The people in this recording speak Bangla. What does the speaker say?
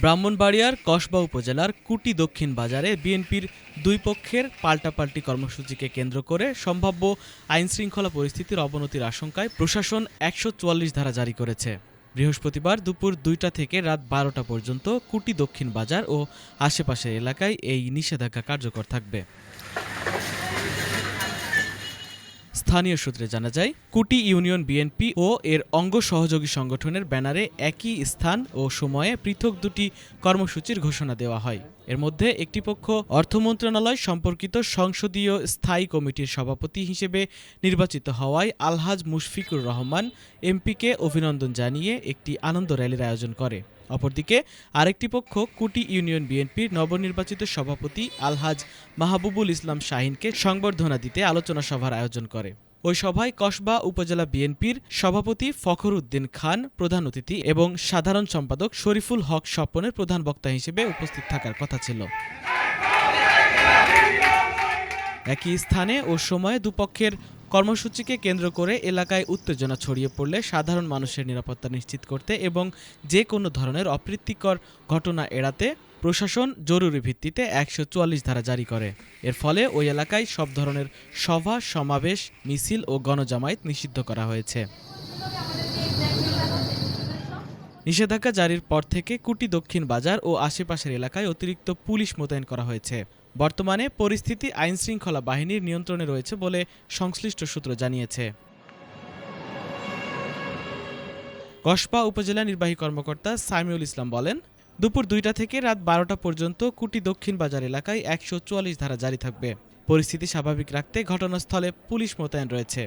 ব্রাহ্মণবাড়িয়ার কসবা উপজেলার কুটি দক্ষিণ বাজারে বিএনপির দুই পক্ষের পাল্টাপাল্টি কর্মসূচিকে কেন্দ্র করে সম্ভাব্য আইনশৃঙ্খলা পরিস্থিতির অবনতির আশঙ্কায় প্রশাসন ১৪৪ ধারা জারি করেছে। বৃহস্পতিবার দুপুর ২টা থেকে রাত ১২টা পর্যন্ত কুটি দক্ষিণ বাজার ও আশেপাশের এলাকায় এই নিষেধাজ্ঞা কার্যকর থাকবে। স্থানীয় সূত্রে জানা যায়, কুটি ইউনিয়ন বিএনপি ও এর অঙ্গ সহযোগী সংগঠনের ব্যানারে একই স্থান ও সময়ে পৃথক দুটি কর্মসূচির ঘোষণা দেওয়া হয়। এর মধ্যে একটি পক্ষ অর্থ মন্ত্রণালয় সম্পর্কিত সংসদীয় স্থায়ী কমিটির সভাপতি হিসেবে নির্বাচিত হওয়ায় আলহাজ মুশফিকুর রহমান এমপিকে অভিনন্দন জানিয়ে একটি আনন্দ র্যালির আয়োজন করে। অপরদিকে আরেকটি পক্ষ কুটি ইউনিয়ন বিএনপির নবনির্বাচিত সভাপতি আলহাজ মাহবুবুল ইসলাম শাহিনকে সংবর্ধনা দিতে আলোচনা সভার আয়োজন করে। ওই সভায় কসবা উপজেলা বিএনপির সভাপতি ফখর উদ্দিন খান প্রধান অতিথি এবং সাধারণ সম্পাদক শরীফুল হক স্বপনের প্রধান বক্তা হিসেবে উপস্থিত থাকার কথা ছিল। একই স্থানে ও সময়ে দুপক্ষের কর্মসূচিকে কেন্দ্র করে এলাকায় উত্তেজনা ছড়িয়ে পড়লে সাধারণ মানুষের নিরাপত্তা নিশ্চিত করতে এবং যে কোনো ধরনের অপ্রীতিকর ঘটনা এড়াতে প্রশাসন জরুরি ভিত্তিতে ১৪৪ ধারা জারি করে। এর ফলে ওই এলাকায় সব ধরনের সভা সমাবেশ মিছিল ও গণজামায়াত নিষিদ্ধ করা হয়েছে। নিষেধাজ্ঞা জারির পর থেকে কুটি দক্ষিণ বাজার ও আশেপাশের এলাকায় অতিরিক্ত পুলিশ মোতায়েন করা হয়েছে। বর্তমানে পরিস্থিতি আইনশৃঙ্খলা বাহিনীর নিয়ন্ত্রণে রয়েছে বলে সংশ্লিষ্ট সূত্র জানিয়েছে। কসবা উপজেলা নির্বাহী কর্মকর্তা সামিউল ইসলাম বলেন, দুপুর ২টা থেকে রাত ১২টা পর্যন্ত কুটি দক্ষিণ বাজার এলাকায় ১৪৪ ধারা জারি থাকবে। পরিস্থিতি স্বাভাবিক রাখতে ঘটনাস্থলে পুলিশ মোতায়েন রয়েছে।